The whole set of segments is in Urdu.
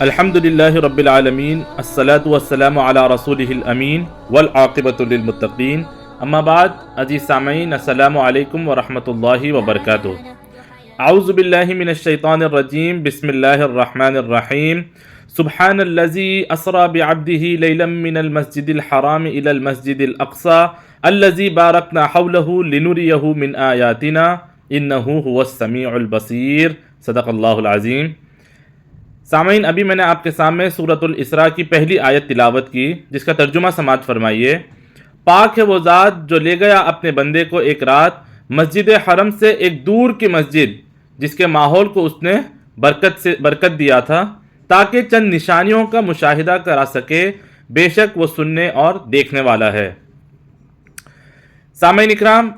الحمدللہ رب العالمین الصلاۃ والسلام علی رسولہ الامین والعاقبۃ للمتقین اما بعد. عزیز سامعین، السلام علیکم ورحمۃ اللہ وبرکاتہ. اعوذ باللہ من الشیطان الرجیم، بسم اللہ الرحمن الرحیم. سبحان الذی اسری بعبدہ لیلا من المسجد الحرام الی المسجد الاقصی الذی بارکنا حولہ لنریہ من آیاتنا انہ هو السمیع البصیر. صدق اللہ العظیم. سامعین، ابھی میں نے آپ کے سامنے سورۃ الاسراء کی پہلی آیت تلاوت کی، جس کا ترجمہ سماعت فرمائیے. پاک ہے وہ ذات جو لے گیا اپنے بندے کو ایک رات مسجد حرم سے ایک دور کی مسجد، جس کے ماحول کو اس نے برکت دیا تھا تاکہ چند نشانیوں کا مشاہدہ کرا سکے. بے شک وہ سننے اور دیکھنے والا ہے. سامعین اکرام،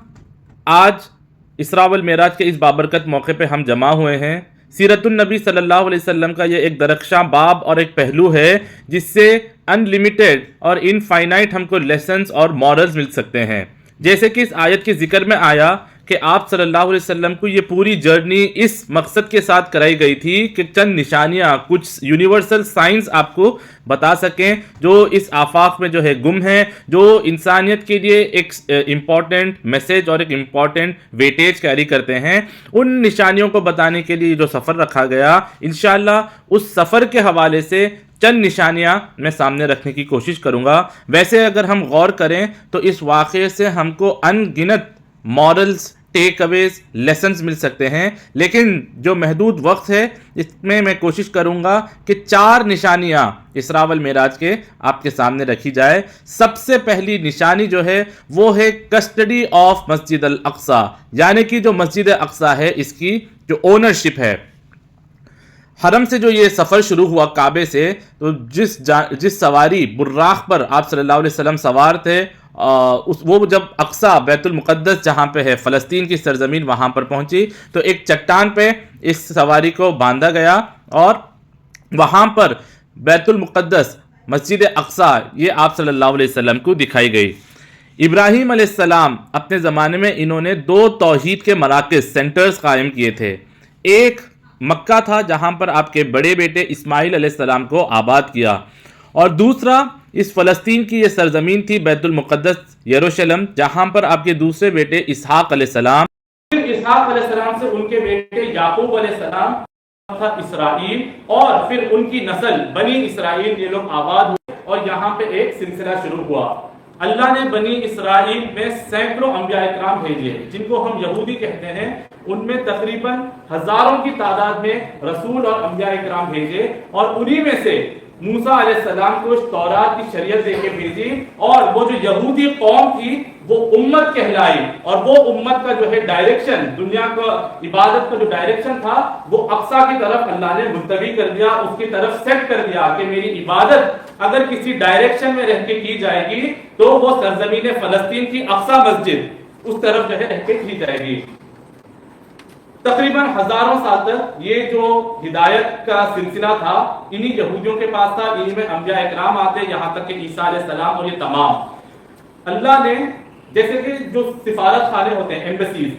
آج اسراء والمعراج کے اس بابرکت موقع پہ ہم جمع ہوئے ہیں. سیرت النبی صلی اللہ علیہ وسلم کا یہ ایک درخشاں باب اور ایک پہلو ہے جس سے ان لمیٹڈ اور انفائنائٹ ہم کو لیسنز اور مورلز مل سکتے ہیں. جیسے کہ اس آیت کے ذکر میں آیا کہ آپ صلی اللہ علیہ وسلم کو یہ پوری جرنی اس مقصد کے ساتھ کرائی گئی تھی کہ چند نشانیاں، کچھ یونیورسل سائنس آپ کو بتا سکیں جو اس آفاق میں جو ہے گم ہیں، جو انسانیت کے لیے ایک امپورٹنٹ میسیج اور ایک امپورٹنٹ ویٹیج کیری کرتے ہیں. ان نشانیوں کو بتانے کے لیے جو سفر رکھا گیا، انشاءاللہ اس سفر کے حوالے سے چند نشانیاں میں سامنے رکھنے کی کوشش کروں گا. ویسے اگر ہم غور کریں تو اس واقعے سے ہم کو ان گنت مورلز، ٹیک اویز، لیسنز مل سکتے ہیں، لیکن جو محدود وقت ہے اس میں کوشش کروں گا کہ 4 نشانیاں اسراء والمعراج کے آپ کے سامنے رکھی جائے. سب سے پہلی نشانی جو ہے وہ ہے کسٹڈی آف مسجد الاقصی، یعنی کہ جو مسجد اقصی ہے اس کی جو اونرشپ ہے. حرم سے جو یہ سفر شروع ہوا کعبے سے، تو جس سواری براق پر آپ صلی اللہ علیہ وسلم سوار تھے، وہ جب اقصی بیت المقدس جہاں پہ ہے فلسطین کی سرزمین وہاں پر پہنچی تو ایک چٹان پہ اس سواری کو باندھا گیا اور وہاں پر بیت المقدس، مسجد اقصی، یہ آپ صلی اللہ علیہ وسلم کو دکھائی گئی. ابراہیم علیہ السلام اپنے زمانے میں انہوں نے 2 توحید کے مراکز، سینٹرز قائم کیے تھے. ایک مکہ تھا جہاں پر آپ کے بڑے بیٹے اسماعیل علیہ السلام کو آباد کیا، اور دوسرا اس فلسطین کی یہ سرزمین تھی بیت المقدس یروشلم، جہاں پر آپ کے دوسرے بیٹے اسحاق علیہ السلام، پھر اسحاق علیہ السلام سے ان کے بیٹے یعقوب علیہ السلام تھا اسرائیل، اور پھر ان کی نسل بنی اسرائیل، یہ لوگ آباد ہوئے اور یہاں پہ ایک سلسلہ شروع ہوا. اللہ نے بنی اسرائیل میں سینکڑوں انبیاء اکرام بھیجے جن کو ہم یہودی کہتے ہیں. ان میں تقریباً ہزاروں کی تعداد میں رسول اور انبیاء اکرام بھیجے، اور انہی میں سے موسیٰ علیہ السلام کو تورات کی شریعت دے کے بھیجی، اور وہ جو یہودی قوم تھی وہ امت کہلائی، اور وہ امت کا جو ہے ڈائریکشن، دنیا کا عبادت کا جو ڈائریکشن تھا وہ اقصی کی طرف اللہ نے منتوی کر دیا، اس کی طرف سیٹ کر دیا کہ میری عبادت اگر کسی ڈائریکشن میں رہ کے کی جائے گی تو وہ سرزمین فلسطین کی اقصی مسجد اس طرف جو ہے رہ کے کی جائے گی. تقریباً ہزاروں سال تک یہ جو ہدایت کا سلسلہ تھا انہی یہودیوں کے پاس تھا. انہی میں انبیاء اکرام آتے یہاں تک کہ عیسیٰ علیہ السلام، اور یہ تمام اللہ نے، جیسے کہ جو سفارت خانے ہوتے ہیں، ایمبیسیز،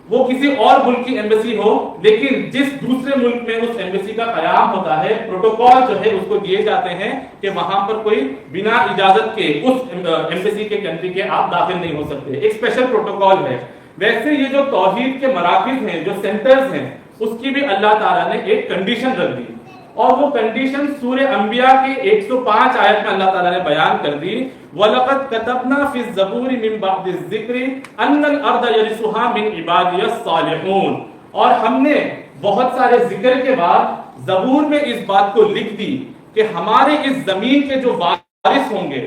وہ کسی اور ملک کی ایمبیسی ہو، لیکن جس دوسرے ملک میں اس ایمبیسی کا قیام ہوتا ہے، پروٹوکول جو ہے اس کو دیے جاتے ہیں کہ وہاں پر کوئی بنا اجازت کے اس ایمبیسی کے کنٹری کے آپ داخل نہیں ہو سکتے. ایک اسپیشل پروٹوکول ہے. ویسے یہ جو توحید کے مراکز ہیں، جو سینٹرز ہیں، اس کی بھی اللہ تعالیٰ نے ایک کنڈیشن رکھ دی، اور وہ کنڈیشن سورہ انبیاء کے 105 آیت میں اللہ تعالیٰ نے بیان کر دی. وَلَقَدْ كَتَبْنَا فِي الزَّبُورِ مِن بَعْدِ الذِّكْرِ أَنَّ الْأَرْضَ يَرِثُهَا مِنْ عِبَادِيَ الصَّالِحُونَ، اور ہم نے بہت سارے ذکر کے بعد زبور میں اس بات کو لکھ دی کہ ہمارے اس زمین کے جو وارث ہوں گے،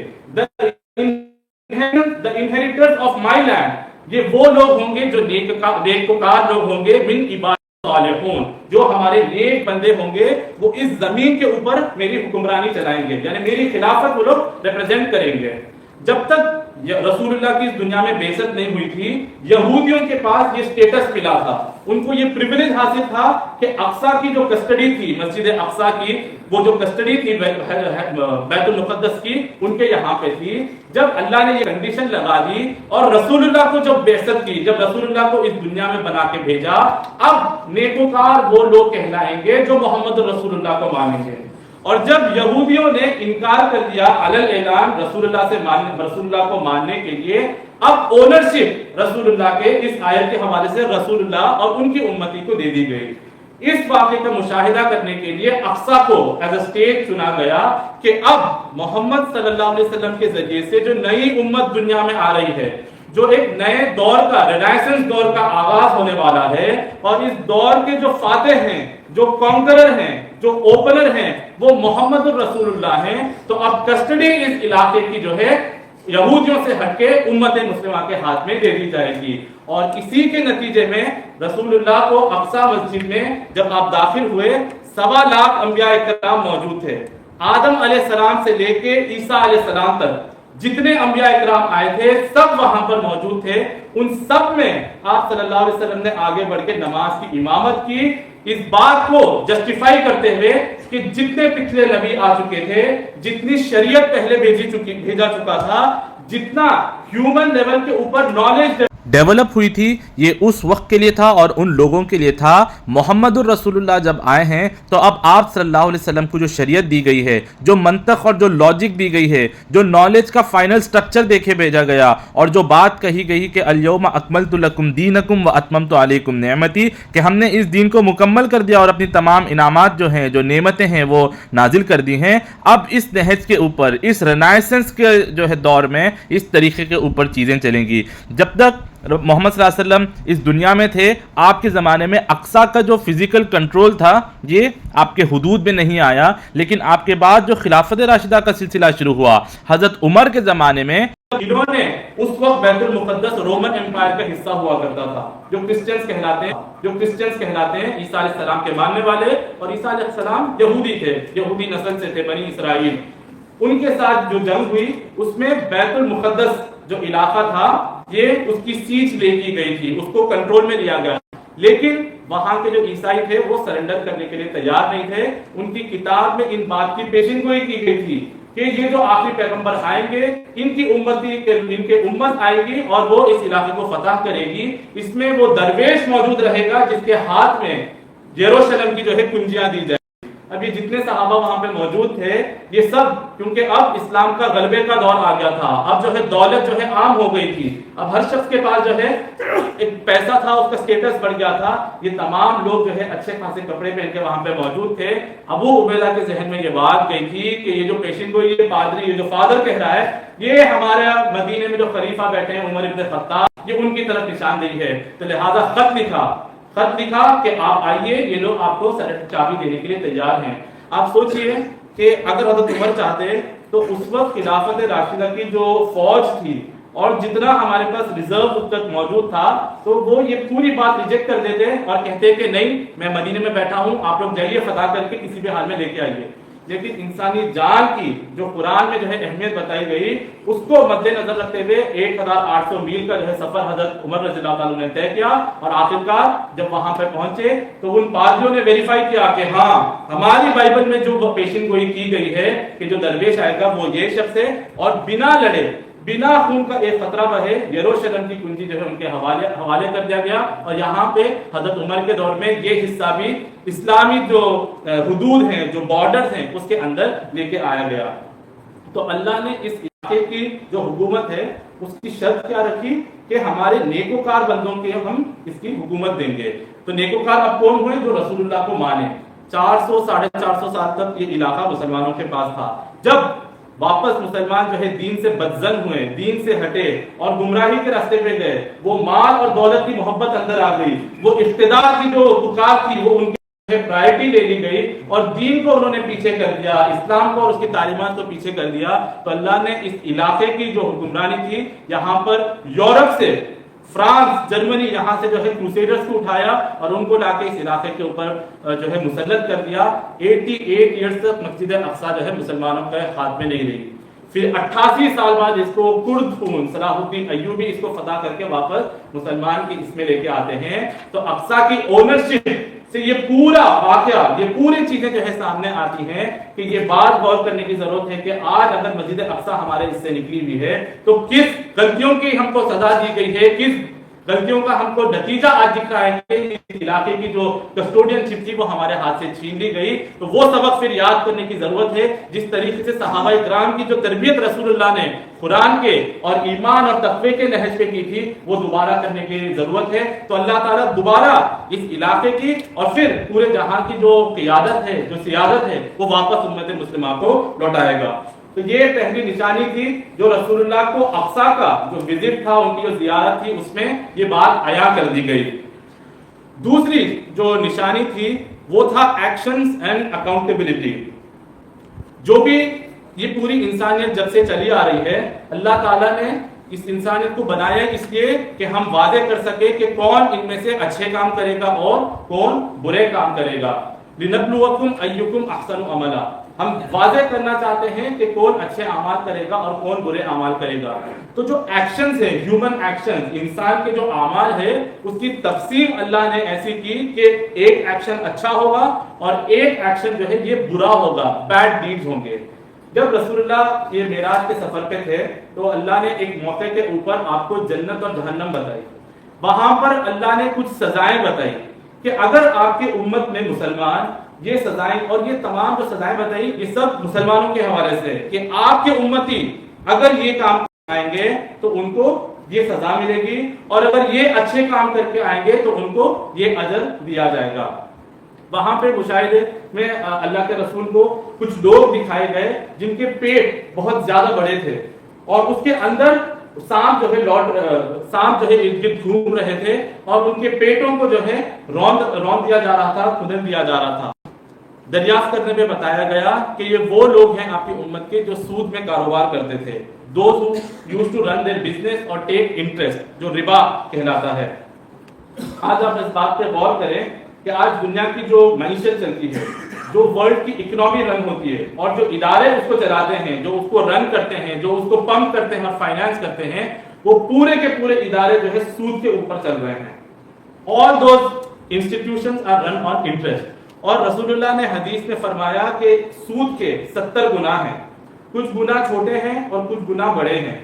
the inheritors of my land، یہ وہ لوگ ہوں گے جو نیکوکار لوگ ہوں گے، من عباد صالحون، جو ہمارے نیک بندے ہوں گے، وہ اس زمین کے اوپر میری حکمرانی چلائیں گے، یعنی میری خلافت وہ لوگ ریپرزینٹ کریں گے. جب تک رسول اللہ کی اس دنیا میں بعثت نہیں ہوئی تھی، یہودیوں کے پاس یہ سٹیٹس ملا تھا، ان کو یہ پریویلیج حاصل تھا کہ اقصی کی جو کسٹڈی تھی، مسجد اقصی کی وہ جو کسٹڈی تھی بیت المقدس کی، ان کے یہاں پہ تھی. جب اللہ نے یہ کنڈیشن لگا دی اور رسول اللہ کو جب بعثت کی، جب رسول اللہ کو اس دنیا میں بنا کے بھیجا، اب نیکوکار وہ لوگ کہلائیں گے جو محمد رسول اللہ کو مانیں گے. اور جب یہودیوں نے انکار کر دیا علل اعلان رسول اللہ کو ماننے کے لیے، اب اونرشپ رسول اللہ کے اس آیت کے حوالے سے رسول اللہ اور ان کی امتی کو دے دی گئی۔ اس واقعے کا مشاہدہ کرنے کے لیے اقصیٰ کو ایز اے اسٹیج چنا گیا کہ اب محمد صلی اللہ علیہ وسلم کے ذریعے سے جو نئی امت دنیا میں آ رہی ہے، جو ایک نئے دور کا رینیسنس دور کا آغاز ہونے والا ہے، اور اس دور کے جو فاتح ہیں، جو کانکرر ہیں، جو اوپنر ہیں، وہ محمد الرسول اللہ ہیں، تو اب کسٹڈی اس علاقے کی جو ہے یہودیوں سے ہٹ کے امت مسلمہ کے ہاتھ میں دے دی جائے گی۔ اور اسی کے نتیجے میں رسول اللہ کو اقصیٰ مسجد میں جب آپ داخل ہوئے، 1.25 لاکھ انبیاء کرام موجود تھے۔ آدم علیہ السلام سے لے کے عیسیٰ علیہ السلام تک جتنے انبیاء کرام آئے تھے سب وہاں پر موجود تھے۔ ان سب میں آپ صلی اللہ علیہ وسلم نے آگے بڑھ کے نماز کی امامت کی، اس بات کو جسٹیفائی کرتے ہوئے کہ جتنے پچھلے نبی آ چکے تھے، جتنی شریعت پہلے بھیجا چکا تھا، جتنا ہیومن لیول کے اوپر نالج ڈیولپ ہوئی تھی، یہ اس وقت کے لیے تھا اور ان لوگوں کے لیے تھا۔ محمد الرسول اللہ جب آئے ہیں تو اب آپ صلی اللہ علیہ وسلم کو جو شریعت دی گئی ہے، جو منطق اور جو لاجک دی گئی ہے، جو نالج کا فائنل سٹرکچر دیکھے بھیجا گیا، اور جو بات کہی گئی کہ الیوم اکملت لکم دینکم واتممت علیکم نعمتی، کہ ہم نے اس دین کو مکمل کر دیا اور اپنی تمام انعامات جو ہیں، جو نعمتیں ہیں، وہ نازل کر دی ہیں۔ اب اس نہج کے اوپر، اس رینائسنس کے جو ہے دور میں اس طریقے کے اوپر چیزیں چلیں گی۔ جب تک محمد صلی اللہ علیہ وسلم اس دنیا میں تھے، آپ کے زمانے میں اقصیٰ کا جو فزیکل کنٹرول تھا یہ آپ کے حدود میں نہیں آیا، لیکن آپ کے بعد جو خلافت راشدہ کا سلسلہ شروع ہوا، حضرت عمر کے زمانے میں، انہوں نے اس وقت بیت المقدس رومن امپائر کا حصہ ہوا کرتا تھا، جو کرسچنز کہلاتے ہیں عیسیٰ علیہ السلام کے ماننے والے، اور عیسیٰ علیہ السلام یہودی تھے، یہودی نسل سے تھے، بنی اسرائیل۔ ان کے ساتھ جو جنگ ہوئی اس میں بیت المقدس جو علاقہ تھا یہ اس کی سیچ لے کی گئی تھی، اس کو کنٹرول میں لیا گیا، لیکن وہاں کے جو عیسائی تھے وہ سرنڈر کرنے کے لیے تیار نہیں تھے۔ ان کی کتاب میں ان بات کی پیشن گوئی کی گئی تھی کہ یہ جو آخری پیغمبر آئیں گے، ان کی امت آئے گی اور وہ اس علاقے کو فتح کرے گی، اس میں وہ درویش موجود رہے گا جس کے ہاتھ میں یروشلم کی جو ہے کنجیاں دی جائیں۔ اب یہ جتنے صحابہ وہاں پہ موجود تھے، یہ سب کیونکہ اب اسلام کا غلبے کا دور آ گیا تھا، اب جو ہے دولت جو ہے عام ہو گئی تھی، اب ہر شخص کے پاس جو ہے ایک پیسہ تھا، اس کا سٹیٹس بڑھ گیا تھا، یہ تمام لوگ جو ہے اچھے خاصے کپڑے پہن کے وہاں پہ موجود تھے۔ ابو عبیدہ کے ذہن میں یہ بات گئی تھی کہ یہ جو پیشن گوئی، یہ پادری، یہ جو فادر کہہ رہا ہے، یہ ہمارے مدینے میں جو خلیفہ بیٹھے ہیں عمر ابن خطاب، یہ ان کی طرف نشاندہی ہے، تو لہٰذا خط لکھا کہ آپ آئیے، یہ لوگ آپ کو چابی دینے کے لیے تیار ہیں۔ آپ سوچئے کہ اگر حضرت عمر چاہتے تو اس وقت خلافت راشدہ کی جو فوج تھی اور جتنا ہمارے پاس ریزرو اس وقت موجود تھا، تو وہ یہ پوری بات ریجیکٹ کر دیتے اور کہتے کہ نہیں، میں مدینے میں بیٹھا ہوں، آپ لوگ جائیے فتح کر کے کسی بھی حال میں لے کے آئیے۔ لیکن انسانی جان کی جو قرآن میں جو ہے اہمیت بتائی گئی، اس کو مد نظر رکھتے ہوئے 1800 میل کا جو ہے سفر حضرت عمر رضی اللہ تعالیٰ نے طے کیا، اور آخرکار جب وہاں پہ پہنچے تو ان پادریوں نے ویریفائی کیا کہ ہاں، ہماری بائبل میں جو پیشن گوئی کی گئی ہے کہ جو درویش آئے گا وہ یہ شخص ہے، اور بنا لڑے، بنا خون کا ایک خطرہ بہے، یروشلم کی کنجی جو ہے ان کے حوالے کر دیا گیا۔ اور یہاں پہ حضرت عمر کے دور میں یہ حصہ بھی اسلامی جو حدود ہیں، جو بارڈرز ہیں، اس کے اندر لے کے آیا گیا۔ تو اللہ نے اس علاقے کی جو حکومت ہے اس کی شرط کیا رکھی کہ ہمارے نیکوکار بندوں کے ہم اس کی حکومت دیں گے۔ تو نیکوکار اب کون ہوئے؟ جو رسول اللہ کو مانے۔ 400-450 سال تک یہ علاقہ مسلمانوں کے پاس تھا۔ جب واپس مسلمان جو ہے دین سے بدزن ہوئے، دین سے ہٹے اور گمراہی کے راستے پہ گئے، وہ مال اور دولت کی محبت اندر آ گئی، وہ اقتدار کی جو پکار تھی وہ ان کی پرائرٹی لے لی گئی، اور دین کو انہوں نے پیچھے کر دیا، اسلام کو اور اس کی تعلیمات کو پیچھے کر دیا۔ تو اللہ نے اس علاقے کی جو حکمرانی تھی، یہاں پر یورپ سے، فرانس، جرمنی، یہاں سے جو ہے کروسیڈرز کو اٹھایا اور ان کو لا کے اس علاقے کے اوپر جو ہے مسلط کر دیا۔ 88 ایئرز تک مسجد اقصیٰ جو ہے مسلمانوں کے ہاتھ میں نہیں رہی۔ پھر 88 سال بعد اس کو کرد خون صلاح الدین ایوبی اس کو فتح کر کے واپس مسلمان کی اس میں لے کے آتے ہیں۔ تو اقصیٰ کی اونرشپ سے یہ پورا واقعہ، یہ پوری چیزیں جو ہے سامنے آتی ہیں کہ یہ بات غور کرنے کی ضرورت ہے کہ آج اگر مسجد اقصیٰ ہمارے اس سے نکلی ہوئی ہے تو کس غلطیوں کی ہم کو سزا دی گئی ہے، کس غلطیوں کا ہم کو نتیجہ آج دکھ رہا ہے کہ اس علاقے کی جو کسٹوڈین شپ تھی وہ ہمارے ہاتھ سے چھین لی گئی. تو وہ سبق پھر یاد کرنے کی ضرورت ہے. جس طریقے سے صحابہ کرام کی جو تربیت رسول اللہ نے قرآن کے اور ایمان اور تقوی کے نہج پہ کی تھی وہ دوبارہ کرنے کی ضرورت ہے. تو اللہ تعالیٰ دوبارہ اس علاقے کی اور پھر پورے جہاں کی جو قیادت ہے, جو سیادت ہے, وہ واپس امت مسلمہ کو لوٹائے گا. تو یہ پہلی نشانی تھی جو رسول اللہ کو اقصی کا جو وزٹ تھا, ان کی جو زیارت تھی, اس میں یہ بات عیاں کر دی گئی. دوسری جو نشانی تھی وہ تھا ایکشنز اینڈ اکاؤنٹیبلٹی. جو بھی یہ پوری انسانیت جب سے چلی آ رہی ہے, اللہ تعالیٰ نے اس انسانیت کو بنایا اس لیے کہ ہم واضح کر سکے کہ کون ان میں سے اچھے کام کرے گا اور کون برے کام کرے گا. لِنَبْلُوَكُمْ أَيُّكُمْ أَحْسَنُ عَمَلًا. ہم واضح کرنا چاہتے ہیں کہ کون اچھے اعمال کرے گا اور کون برے اعمال کرے گا. تو جو ایکشنز ہیں, ہیومن ایکشنز, انسان کے جو اعمال ہے, اس کی تقسیم اللہ نے ایسی کی کہ ایک ایکشن اچھا ہوگا اور ایک ایکشن جو ہے یہ برا ہوگا, بیڈ ڈیڈز ہوں گے. جب رسول اللہ یہ معراج کے سفر پہ تھے تو اللہ نے ایک موقع کے اوپر آپ کو جنت اور جہنم بتائی. وہاں پر اللہ نے کچھ سزائیں بتائی کہ اگر آپ کے امت میں مسلمان یہ سزائیں, اور یہ تمام جو سزائیں بتائی یہ سب مسلمانوں کے حوالے سے ہے کہ آپ کے امتی اگر یہ کام آئیں گے تو ان کو یہ سزا ملے گی, اور اگر یہ اچھے کام کر کے آئیں گے تو ان کو یہ اجر دیا جائے گا. وہاں پہ مشاہدے میں اللہ کے رسول کو کچھ لوگ دکھائے گئے جن کے پیٹ بہت زیادہ بڑے تھے اور اس کے اندر سانپ جو ہے ارد گرد گھوم رہے تھے اور ان کے پیٹوں کو جو ہے روند دیا جا رہا تھا, کھدن دیا جا رہا تھا. دریافت کرنے میں بتایا گیا کہ یہ وہ لوگ ہیں آپ کی امت کے جو سود میں کاروبار کرتے تھے. those who used to run their business or take interest, جو ربا کہلاتا ہے. آج آپ اس بات پہ غور کریں کہ آج دنیا کی جو معیشت چلتی ہے, جو ورلڈ کی اکنامی رن ہوتی ہے, اور جو ادارے اس کو چلاتے ہیں, جو اس کو رن کرتے ہیں, جو اس کو پمپ کرتے ہیں اور فائنانس کرتے ہیں, وہ پورے کے پورے ادارے جو ہے سود کے اوپر چل رہے ہیں. all those institutions are run on interest. اور رسول اللہ نے حدیث میں فرمایا کہ سود کے 70 گناہ ہیں. کچھ گناہ چھوٹے ہیں اور کچھ گناہ بڑے ہیں,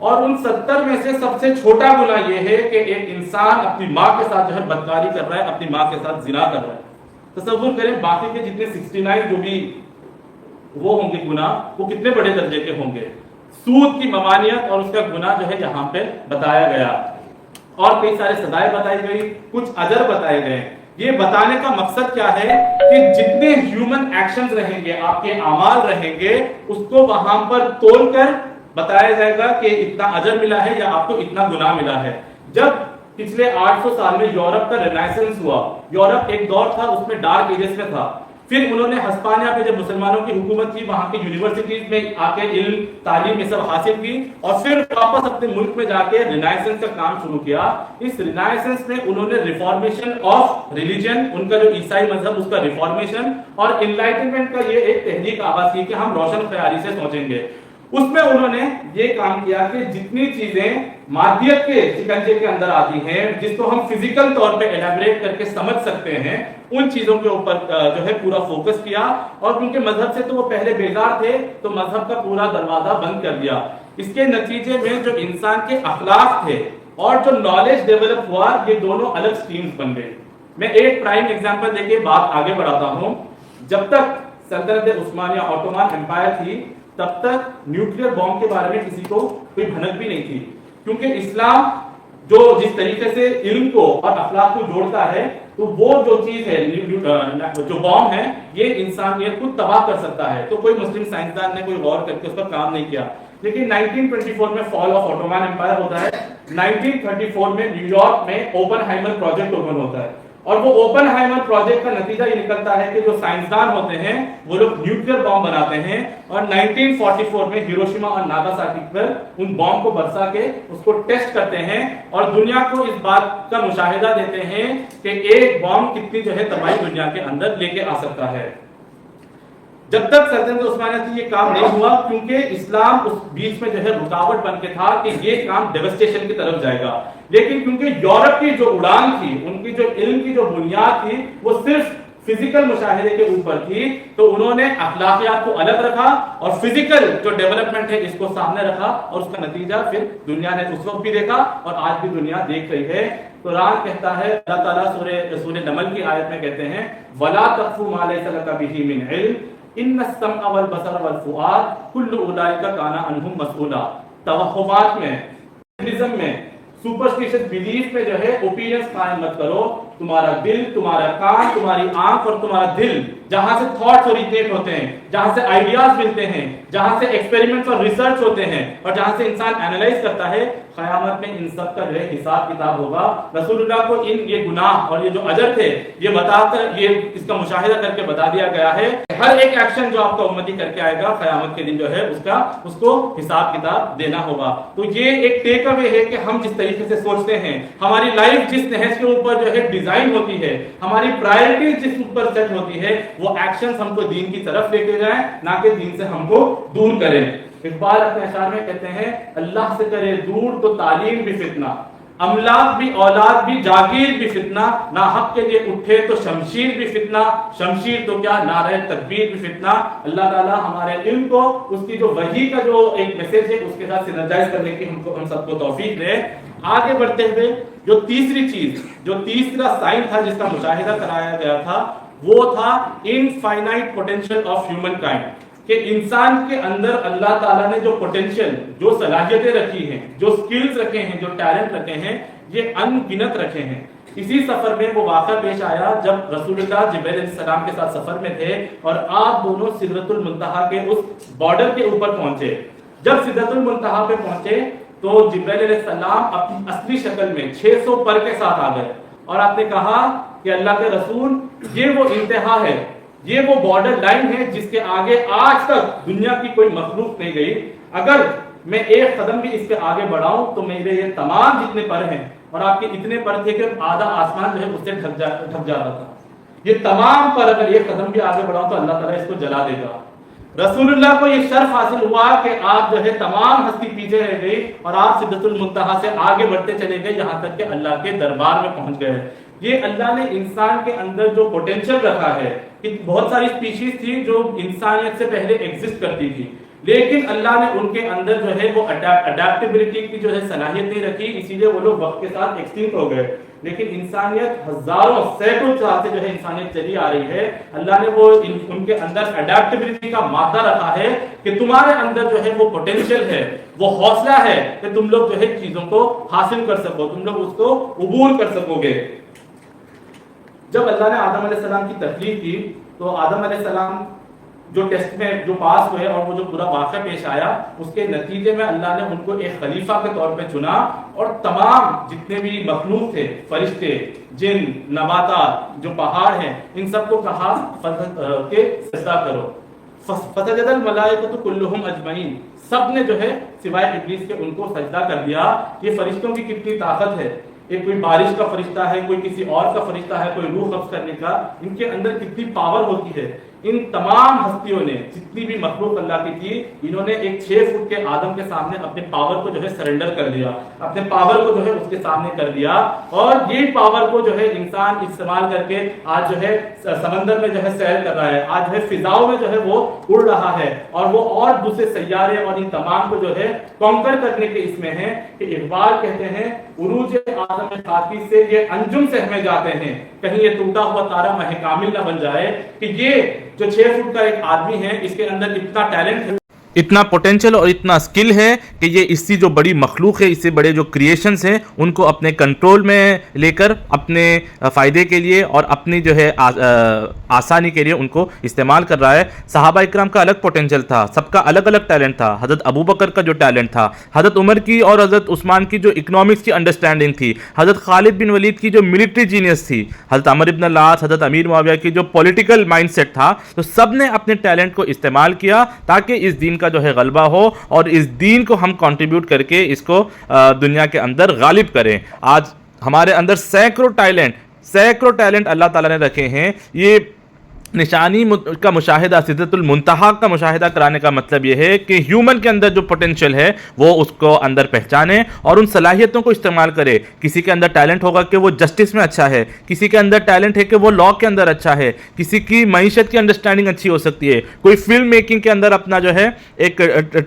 اور ان 70 میں سے سب سے چھوٹا گناہ یہ ہے کہ ایک انسان اپنی ماں کے ساتھ جو ہے بدکاری کر رہا ہے, اپنی ماں کے ساتھ زنا کر رہا ہے. تصور کریں باقی کے جتنے 69 جو بھی وہ ہوں گے گناہ, وہ کتنے بڑے درجے کے ہوں گے. سود کی ممانعت اور اس کا گناہ جو ہے یہاں پہ بتایا گیا, اور کئی سارے سزائیں بتائی گئی, کچھ اجر بتائے گئے. یہ بتانے کا مقصد کیا ہے کہ جتنے ہیومن ایکشنز رہیں گے, آپ کے اعمال رہیں گے, اس کو وہاں پر تول کر بتایا جائے گا کہ اتنا اجر ملا ہے یا آپ کو اتنا گناہ ملا ہے. جب پچھلے 800 سال میں یورپ کا رینائسنس ہوا, یورپ ایک دور تھا اس میں ڈارک ایجز میں تھا, پھر انہوں نے ہسپانیہ پہ جب مسلمانوں کی حکومت تھی وہاں کی یونیورسٹیز میں آ کے علم تعلیم یہ سب حاصل کی, اور پھر واپس اپنے ملک میں جا کے رینائسنس کا کام شروع کیا. اس رینائسنس میں انہوں نے ریفارمیشن آف ریلیجن, ان کا جو عیسائی مذہب اس کا ریفارمیشن, اور انلائٹنمنٹ کا یہ ایک تحریک آغاز کی کہ ہم روشن خیالی سے سوچیں گے. اس میں انہوں نے یہ کام کیا کہ جتنی چیزیں مادیت کے شکنجے کے اندر آتی ہیں, جس کو ہم فزیکل طور پہ ایلیبریٹ کر کے سمجھ سکتے ہیں, ان چیزوں کے اوپر جو ہے پورا فوکس کیا. اور ان کے مذہب سے تو وہ پہلے بیزار تھے, تو مذہب کا پورا دروازہ بند کر دیا. اس کے نتیجے میں جو انسان کے اخلاق تھے اور جو نالج ڈیولپ ہوا, یہ دونوں الگ سٹریمز بن گئے. میں ایک پرائم ایگزامپل دے کے بات آگے بڑھاتا ہوں. جب تک سلطنت عثمانیہ اوٹومان امپائر تھی تب تک نیوکلیر بام کے بارے میں کسی کو کوئی بھنک بھی نہیں تھی, کیونکہ اسلام جو جس طریقے سے علم کو اور اخلاق کو جوڑتا ہے, تو وہ جو چیز ہے جو بام ہے یہ انسانیت کو تباہ کر سکتا ہے. تو کوئی مسلم سائنسدان نے کوئی غور کر کے اس پر کام نہیں کیا. لیکن 1924 میں فال آف اوٹومان امپائر ہوتا ہے. 1934 میں نیو یارک میں اوپن ہائمر پروجیکٹ اوپن ہوتا ہے, اور وہ اوپن ہائمر پروجیکٹ کا نتیجہ یہ نکلتا ہے کہ جو سائنسدان ہوتے ہیں وہ لوگ نیوکلیر بام بناتے ہیں, اور 1944 میں ہیروشیما اور ناگاساکی پر ان بام کو برسا کے اس کو ٹیسٹ کرتے ہیں, اور دنیا کو اس بات کا مشاہدہ دیتے ہیں کہ ایک بام کتنی جو ہے تباہی دنیا کے اندر لے کے آ سکتا ہے. جب تک سلطنت عثمانیہ تھی یہ کام نہیں ہوا, کیونکہ اسلام اس بیچ میں جو ہے رکاوٹ بن کے تھا کہ یہ کام ڈیوسٹیشن کی طرف جائے گا. لیکن کیونکہ یورپ کی جو اڑان تھی, ان کی جو علم کی جو بنیاد تھی وہ صرف فزیکل مشاہدے کے اوپر تھی، تو انہوں نے اخلاقیات کو الگ رکھا اور فزیکل جو ڈیولپمنٹ ہے اس کو سامنے رکھا، اور اس کا نتیجہ پھر دنیا نے اس وقت بھی دیکھا اور آج بھی دنیا دیکھ رہی ہے۔ قرآن کہتا ہے، اللہ تعالیٰ سورہ نمل کی آیت میں کہتے ہیں وَلَا تَقْفُ مَا لَيْسَ لَكَ بِهِ مِنْ عِلْمٍ إِنَّ السَّمْعَ وَالْبَصَرَ وَالْفُؤَادَ كُلُّ أُولَئِكَ كَانَ عَنْهُ مَسْئُولًا۔ توہمات میں سپرسٹیشن بلیف میں جو ہے اوپینینس قائم مت کرو۔ تمہارا دل، تمہارا کان، تمہاری آنکھ اور تمہارا دل، جہاں سے تھاٹس اوریجنیٹ ہوتے ہیں، جہاں سے آئیڈیاز ملتے ہیں، جہاں سے ایکسپیریمنٹس اور ریسرچ ہوتے ہیں، اور جہاں سے انسان اینالائز کرتا ہے، قیامت میں ان سب کا جو ہے حساب کتاب ہوگا۔ رسول اللہ کو یہ گناہ اور یہ جو اجر تھے یہ بتا کر، یہ اس کا مشاہدہ کر کے بتا دیا گیا ہے، ہر ایک ایکشن جو آپ کا امتی کر کے آئے گا قیامت کے دن جو ہے اس کو حساب کتاب دینا ہوگا۔ تو یہ ایک ٹیک اوے ہے کہ ہم جس طریقے سے سوچتے ہیں، ہماری لائف جس نہج کے اوپر جو ہے ڈیزائن ہوتی ہے، ہماری پرائرٹیز جس اوپر سیٹ ہوتی ہے، وہ ایکشنز ہم کو دین کی طرف لے کے جائیں، نہ کہ دین سے ہم کو دور کریں۔ اقبال اپنے اشعار میں کہتے ہیں اللہ سے کرے دور تو تعلیم بھی فتنہ، املاک بھی اولاد بھی جاگیر بھی فتنہ، ناحق کے لیے اٹھے تو شمشیر بھی فتنہ، شمشیر تو کیا نعرہ تکبیر بھی فتنہ۔ اللہ تعالیٰ ہمارے علم کو، اس کی جو وحی کا جو ایک میسج ہے اس کے ساتھ سینرجائز کرنے کی ہم سب کو توفیق دے۔ آگے بڑھتے ہوئے جو تیسری چیز، جو تیسرا سائن تھا جس کا مشاہدہ کرایا گیا تھا، وہ تھا infinite potential of human kind, کہ انسان کے اندر اللہ تعالیٰ نے جو پوٹینشیل، جو صلاحیتیں رکھی ہیں، جو سکلز رکھے ہیں، جو ٹیلنٹ رکھے ہیں، یہ ان گنت رکھے ہیں۔ اسی سفر میں وہ واقعہ پیش آیا جب رسول اللہ جبرائیل علیہ السلام کے ساتھ سفر میں تھے اور آپ دونوں سدرۃ المنتہا کے اس بارڈر کے اوپر پہنچے۔ جب سدرۃ المنتہا پہ پہنچے تو جبرائیل علیہ السلام اپنی اصلی شکل میں 600 پر کے ساتھ آ گئے، اور آپ نے کہا کہ اللہ کے رسول، یہ وہ انتہا ہے، یہ وہ بارڈر لائن ہے جس کے آگے آج تک دنیا کی کوئی مخلوق نہیں گئی۔ اگر میں ایک قدم بھی اس کے آگے بڑھاؤں تو میرے یہ تمام جتنے پر ہیں، اور آپ کے اتنے پر تھے کہ آدھا آسمان جو ہے اس سے ڈھک جاتا تھا، یہ تمام پر اگر ایک قدم بھی آگے بڑھاؤں تو اللہ تعالیٰ اس کو جلا دے گا۔ رسول اللہ کو یہ شرف حاصل ہوا کہ آپ جو ہے تمام ہستی پیچھے رہ گئی اور آپ سدرۃ المنتہا سے آگے بڑھتے چلے گئے، یہاں تک کہ اللہ کے دربار میں پہنچ گئے۔ یہ اللہ نے انسان کے اندر جو پوٹینشیل رکھا ہے، کہ بہت ساری اسپیشیز تھی جو انسانیت سے پہلے ایگزسٹ کرتی تھی، لیکن اللہ نے ان کے اندر جو ہے وہ اڈیپٹیبلٹی کی جو ہے صلاحیت نہیں رکھی، اسی لیے وہ لوگ وقت کے ساتھ ایکسٹنکٹ ہو گئے۔ لیکن انسانیت ہزاروں سینکڑوں سال سے جو ہے انسانیت چلی آ رہی ہے، اللہ نے وہ ان کے اندر اڈیپٹیبلٹی کا مادہ رکھا ہے کہ تمہارے اندر جو ہے وہ پوٹینشیل ہے، وہ حوصلہ ہے کہ تم لوگ جو ہے چیزوں کو حاصل کر سکو، تم لوگ اس کو عبور کر سکو گے۔ جب اللہ نے آدم علیہ السلام کی تخلیق کی تو آدم علیہ السلام جو ٹیسٹ میں جو پاس ہوئے اور وہ جو پورا واقعہ پیش آیا، اس کے نتیجے میں اللہ نے ان کو ایک خلیفہ کے طور پہ چنا، اور تمام جتنے بھی مخلوق تھے، فرشتے، جن، نباتات، جو پہاڑ ہیں، ان سب کو کہا کہ سجدہ کرو۔ فسجد الملائکۃ کلھم اجمعین، سب نے جو ہے سوائے ابلیس کے ان کو سجدہ کر دیا۔ یہ فرشتوں کی کتنی طاقت ہے، ایک کوئی بارش کا فرشتہ ہے، کوئی کسی اور کا فرشتہ ہے، کوئی روح قبض کرنے کا، ان کے اندر کتنی پاور ہوتی ہے۔ ان تمام ہستیوں نے، جتنی بھی مخلوق اللہ کی تھی، انہوں نے ایک 6 فٹ کے آدم کے سامنے اپنے پاور کو جو ہے سرنڈر کر دیا، اپنے پاور کو جو ہے اس کے سامنے کر دیا، اور یہ پاور کو جو ہے انسان استعمال کر کے آج جو ہے سمندر میں جو ہے سیر کر رہا ہے، آج جو ہے فضاؤں میں جو ہے وہ اڑ رہا ہے، اور وہ اور دوسرے سیارے اور ان تمام کو جو ہے کانکر کرنے کے اس میں ہے کہ اقبال کہتے ہیں عروج آدم خاکی سے یہ انجم سہمے جاتے ہیں، کہیں یہ ٹوٹا ہوا تارا مہ کامل نہ بن جائے، کہ یہ جو 6 فٹ کا ایک آدمی ہے، اس کے اندر اتنا ٹیلنٹ ہے، اتنا پوٹینشیل اور اتنا سکل ہے کہ یہ اس سے جو بڑی مخلوق ہے، اس سے بڑے جو کریشنز ہیں، ان کو اپنے کنٹرول میں لے کر اپنے فائدے کے لیے اور اپنی جو ہے آسانی کے لیے ان کو استعمال کر رہا ہے۔ صحابہ اکرام کا الگ پوٹینشیل تھا، سب کا الگ الگ ٹیلنٹ تھا۔ حضرت ابو بکر کا جو ٹیلنٹ تھا، حضرت عمر کی اور حضرت عثمان کی جو اکنامکس کی انڈرسٹینڈنگ تھی، حضرت خالد بن ولید کی جو ملٹری جینیس تھی، حضرت عمر بن العاص، حضرت امیر معاویہ کی جو پولیٹیکل مائنڈ سیٹ تھا، تو سب نے اپنے ٹیلنٹ کو استعمال کیا تاکہ اس دین کا جو ہے غلبہ ہو اور اس دین کو ہم کنٹریبیوٹ کر کے اس کو دنیا کے اندر غالب کریں۔ آج ہمارے اندر سینکڑوں ٹیلنٹ اللہ تعالیٰ نے رکھے ہیں۔ یہ نشانی کا مشاہدہ، سدرۃ المنتہا کا مشاہدہ کرانے کا مطلب یہ ہے کہ ہیومن کے اندر جو پوٹینشیل ہے وہ اس کو اندر پہچانے اور ان صلاحیتوں کو استعمال کرے. کسی کے اندر ٹیلنٹ ہوگا کہ وہ جسٹس میں اچھا ہے، کسی کے اندر ٹیلنٹ ہے کہ وہ لا کے اندر اچھا ہے، کسی کی معیشت کی انڈرسٹینڈنگ اچھی ہو سکتی ہے، کوئی فلم میکنگ کے اندر اپنا جو ہے ایک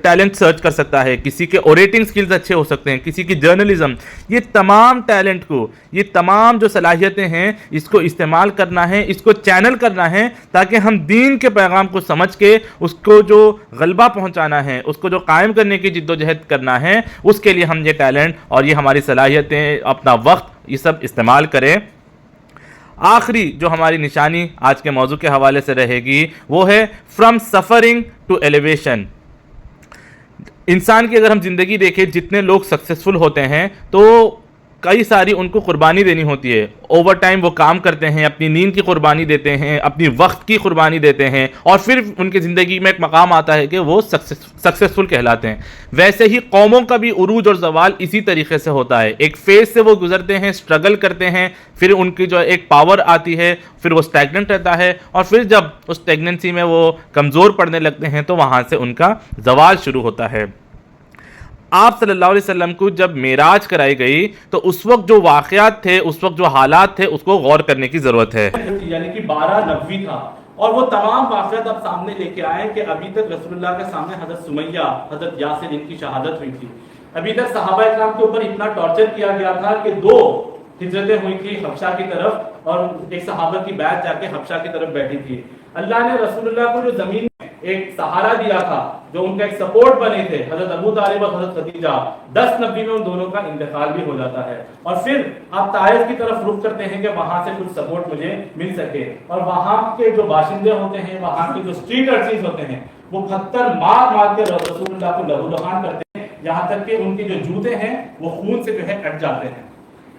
ٹیلنٹ سرچ کر سکتا ہے، کسی کے اوریٹنگ سکلز اچھے ہو سکتے ہیں، کسی کی جرنلزم. یہ تمام ٹیلنٹ کو، یہ تمام جو صلاحیتیں ہیں اس کو استعمال کرنا ہے، اس کو چینل کرنا ہے تاکہ ہم دین کے پیغام کو سمجھ کے اس کو جو غلبہ پہنچانا ہے، اس کو جو قائم کرنے کی جد و جہد کرنا ہے، اس کے لیے ہم یہ ٹیلنٹ اور یہ ہماری صلاحیتیں، اپنا وقت، یہ سب استعمال کریں. آخری جو ہماری نشانی آج کے موضوع کے حوالے سے رہے گی وہ ہے فرام سفرنگ ٹو ایلیویشن. انسان کی اگر ہم زندگی دیکھیں، جتنے لوگ سکسیسفل ہوتے ہیں تو کئی ساری ان کو قربانی دینی ہوتی ہے. اوور ٹائم وہ کام کرتے ہیں، اپنی نیند کی قربانی دیتے ہیں، اپنی وقت کی قربانی دیتے ہیں، اور پھر ان کی زندگی میں ایک مقام آتا ہے کہ وہ سکسیسفل کہلاتے ہیں. ویسے ہی قوموں کا بھی عروج اور زوال اسی طریقے سے ہوتا ہے. ایک فیز سے وہ گزرتے ہیں، اسٹرگل کرتے ہیں، پھر ان کی جو ایک پاور آتی ہے، پھر وہ اسٹیگننٹ رہتا ہے، اور پھر جب اس اسٹیگننسی میں وہ کمزور پڑنے لگتے ہیں تو وہاں سے ان کا زوال شروع ہوتا ہے. آپ صلی اللہ علیہ وسلم کو جب معراج کرائی گئی تو اس وقت جو واقعات تھے، اس وقت جو حالات تھے، اس کو غور کرنے کی ضرورت ہے. یعنی کہ 12 تھا، اور وہ تمام واقعات اب سامنے لے کے آئے کہ ابھی تک رسول اللہ کے سامنے حضرت سمیہ، حضرت یاسر، ان کی شہادت ہوئی تھی. ابھی تک صحابہ اکرام کے اوپر اتنا ٹارچر کیا گیا تھا کہ 2 ہجرتیں ہوئی تھی حبشہ کی طرف، اور ایک صحابہ کی بیعت جا کے حبشہ کی طرف بیٹھی تھی. اللہ نے رسول اللہ کو جو زمین میں ایک سہارا دیا تھا، جو ان کا ایک سپورٹ بنے تھے، حضرت ابو طالب اور حضرت خدیجہ، 10 نبی میں ان دونوں کا انتقال بھی ہو جاتا ہے. اور پھر آپ طائف کی طرف رخ کرتے ہیں کہ وہاں سے کچھ سپورٹ مجھے مل سکے، اور وہاں کے جو باشندے ہوتے ہیں، وہاں کے جو اسٹریٹ ارچنز ہوتے ہیں، وہ پتھر مار مار کے رسول اللہ کو لہو لہان کرتے ہیں، یہاں تک کہ ان کے جو جوتے ہیں وہ خون سے جو ہے کٹ جاتے ہیں.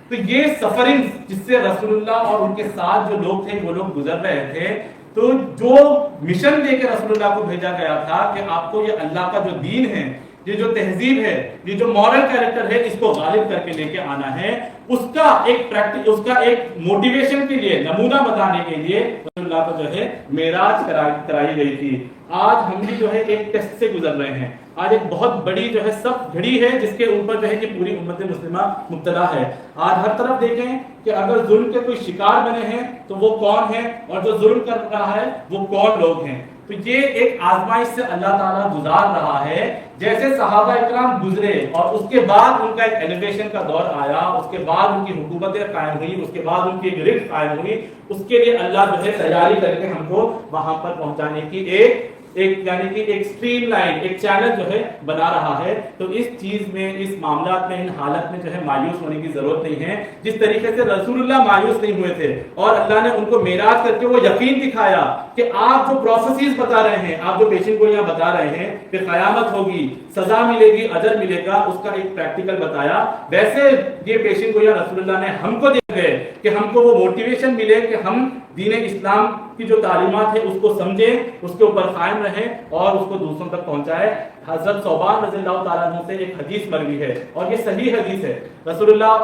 تو یہ سفرنگ جس سے رسول اللہ اور ان کے ساتھ جو لوگ تھے وہ لوگ گزر رہے تھے، تو جو مشن لے کے رسول اللہ کو بھیجا گیا تھا کہ آپ کو یہ اللہ کا جو دین ہے، یہ جو تہذیب ہے، یہ جو مورل کیریکٹر ہے، اس کو غالب کر کے لے کے آنا ہے، اس کا ایک موٹیویشن کے لیے، نمونہ بتانے کے لیے رسول اللہ کو جو ہے معراج کرائی گئی تھی. آج ہم بھی جو ہے ایک ٹیسٹ سے گزر رہے ہیں. آج ایک بہت بڑی جو ہے سخت گھڑی ہے جس کے اوپر جو ہے کہ پوری امت مسلمہ مبتلا ہے. آج ہر طرف دیکھیں کہ اگر ظلم کے کوئی شکار بنے ہیں تو وہ کون ہیں، اور جو ظلم کر رہا ہے وہ کون لوگ ہیں. تو یہ ایک آزمائش سے اللہ تعالیٰ گزار رہا ہے. جیسے صحابہ اکرام گزرے اور اس کے بعد ان کا ایک ایلیویشن کا دور آیا، اس کے بعد ان کی حکومتیں قائم ہوئی، اس کے بعد ان کی ایک رزق قائم ہوئی، اس کے لیے اللہ جو ہے تیاری کر کے ہم کو وہاں پر پہنچانے کی ایک یعنی کہ ایک اسٹریم لائن، ایک چینل جو ہے بنا رہا ہے. تو اس چیز میں، اس معاملات میں، ان حالت میں جو ہے مایوس ہونے کی ضرورت نہیں ہے. جس طریقے سے رسول اللہ مایوس نہیں ہوئے تھے اور اللہ نے ان کو معراج کر کے وہ یقین دکھایا کہ آپ جو پروسیسز بتا رہے ہیں، آپ جو پیشن گوئیاں بتا رہے ہیں کہ قیامت ہوگی، سزا ملے گی، اجر ملے گا، اس کا ایک پریکٹیکل بتایا. ویسے یہ پیشن گوئیاں رسول اللہ نے ہم کو دے گئے کہ ہم کو وہ موٹیویشن ملے کہ ہم دین اسلام کی جو تعلیمات ہے اس کو سمجھیں، اس کے اوپر قائم رہیں اور اس کو دوسروں تک پہنچائے. حضرت ثوبان رضی اللہ تعالیٰ عنہ سے ایک حدیث مروی ہے اور یہ صحیح حدیث ہے. رسول اللہ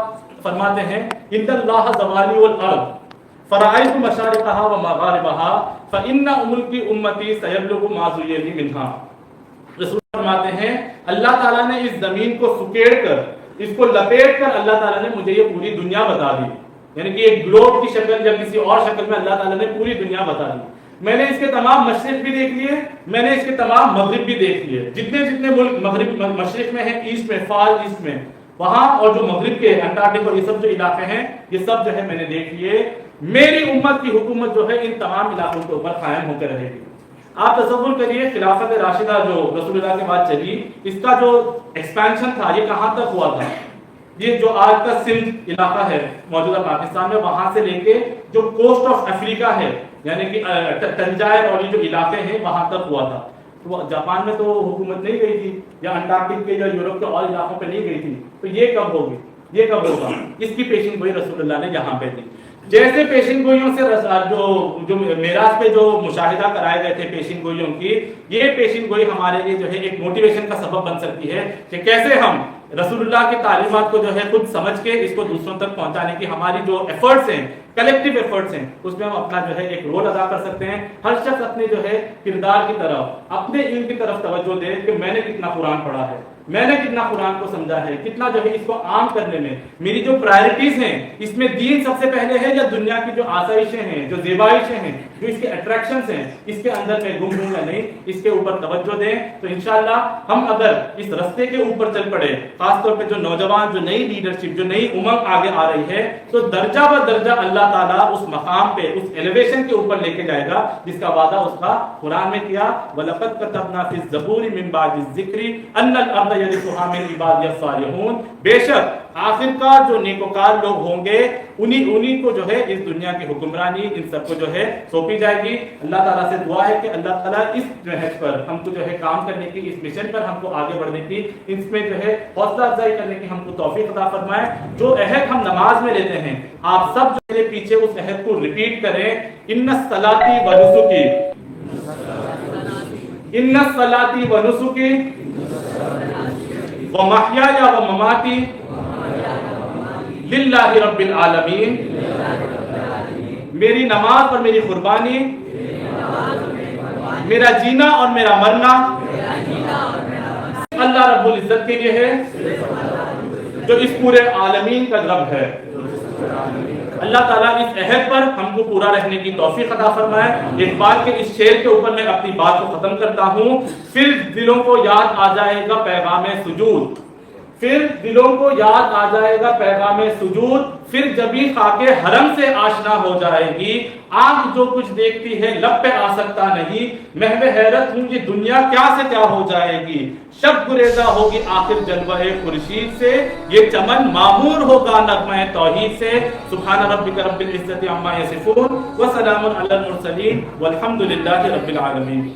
فرماتے ہیں ان اللہ زوالی والارض فرائض مشارقها ومغاربها فان ملکی امتی سیبلغ ما زیلی منها. رسول فرماتے ہیں اللہ تعالیٰ نے اس زمین کو سکیڑ کر، اس کو لپیٹ کر اللہ تعالیٰ نے مجھے یہ پوری دنیا بتا دی. یعنی کہ ایک گلوب کی شکل یا کسی اور شکل میں اللہ تعالیٰ نے پوری دنیا بتا دی. میں نے اس کے تمام مشرق بھی دیکھ لیے، میں نے اس کے تمام مغرب بھی دیکھ لیے. جتنے ملک مغرب مشرق میں ہیں، ایسٹ میں، فار ایسٹ میں، وہاں، اور جو مغرب کے انٹارکٹک اور یہ سب جو علاقے ہیں، یہ سب جو ہے میں نے دیکھ لیے. میری امت کی حکومت جو ہے ان تمام علاقوں کے اوپر قائم ہو کے رہے گی. آپ تصور کریے خلافت راشدہ جو رسول اللہ کے بعد چلی، اس کا جو ایکسپینشن تھا یہ کہاں تک ہوا تھا. یہ جو آج کا سندھ علاقہ ہے موجودہ پاکستان میں، وہاں سے لے کے جو کوسٹ آف افریقہ ہے، یعنی کہ تنجائر اور یہ جو علاقے ہیں، وہاں تک ہوا تھا. تو جاپان میں تو حکومت نہیں گئی تھی، یا انٹارکٹک کے یا یورپ کے اور علاقوں پہ نہیں گئی تھی. تو یہ کب ہوگی، یہ کب ہوگا؟ اس کی پیشن گوئی رسول اللہ نے یہاں پہ دی. جیسے پیشن گوئیوں سے جو معراج پہ جو مشاہدہ کرائے گئے تھے پیشن گوئیوں کی، یہ پیشن گوئی ہمارے لیے جو ہے ایک موٹیویشن کا سبب بن سکتی ہے کہ کیسے ہم رسول اللہ کی تعلیمات کو جو ہے خود سمجھ کے اس کو دوسروں تک پہنچانے کی ہماری جو ایفرٹس ہیں، کلیکٹیو ایفرٹس ہیں، اس میں ہم اپنا جو ہے ایک رول ادا کر سکتے ہیں. ہر شخص اپنے جو ہے کردار کی طرف، اپنے علم کی طرف توجہ دے کہ میں نے کتنا قرآن پڑھا ہے، میں نے کتنا قرآن کو سمجھا ہے، کتنا جو ہے اس کو عام کرنے میں میری جو پرائرٹیز ہیں اس میں دین سب سے پہلے ہے، یا دنیا کی جو آسائشیں ہیں، جو زیبائشیں ہیں، جو اس کے اٹریکشنز ہیں، اس کے اندر میں گم ہوں یا نہیں، اس کے اوپر توجہ دیں. تو انشاءاللہ ہم اگر اس رستے کے اوپر چل پڑے، خاص طور پہ جو نوجوان، جو نئی لیڈرشپ، جو نئی امنگ آگے آ رہی ہے، تو درجہ بہ درجہ اللہ تعالیٰ اس مقام پہ، اس ایلیویشن کے اوپر لے کے جائے گا جس کا وعدہ اس کا قرآن میں کیا. وَلَقَدْ كَتَبْنَا فِي الزَّبُورِ مِن بَعْدِ الذِّكْرِ أَنَّ الْأَرْضَ يَرِثُهَا مِنْ عِبَادِيَ الصَّالِحُونَ. بے شک آخرکار جو نیکوکار لوگ ہوں گے انہی کو جو ہے اس دنیا کی حکمرانی ان سب کو جو ہے سونپی جائے گی. اللہ تعالیٰ سے دعا ہے کہ اللہ تعالیٰ اس نہج پر ہم کو جو ہے کام کرنے کی، اس مشن پر ہم کو آگے بڑھنے کی، اس میں جو ہے حوصلہ افزائی کرنے کی ہم کو توفیق عطا فرمائے. جو عہد ہم نماز میں لیتے ہیں، آپ سب جو میرے پیچھے اس عہد کو ریپیٹ کریں. ان الصلاۃ ونسکی، ان الصلاۃ ونسکی ومحیای ومماتی للہ رب العالمین. میری نماز اور میری قربانی، میرا جینا اور میرا مرنا اللہ رب العزت کے لیے ہے جو اس پورے عالمین کا رب ہے. اللہ تعالیٰ اس عہد پر ہم کو پورا رہنے کی توفیق عطا فرمائے. اقبال کے اس شعر کے اوپر میں اپنی بات کو ختم کرتا ہوں. پھر دلوں کو یاد آ جائے گا پیغام سجود، پھر دلوں کو یاد آ جائے گا پیغام سجود، پھر جبھی خاک حرم سے آشنا ہو جائے گی. آنکھ جو کچھ دیکھتی ہے لب پہ آ سکتا نہیں، محو حیرت ہوں یہ دنیا کیا سے کیا ہو جائے گی. شب گریزہ ہوگی آخر جلوہ خورشید سے، یہ چمن معمور ہوگا نغمہ توحید سے. سبحان ربک رب العزت عما یصفون وسلام علی المرسلین والحمد للہ رب العالمین.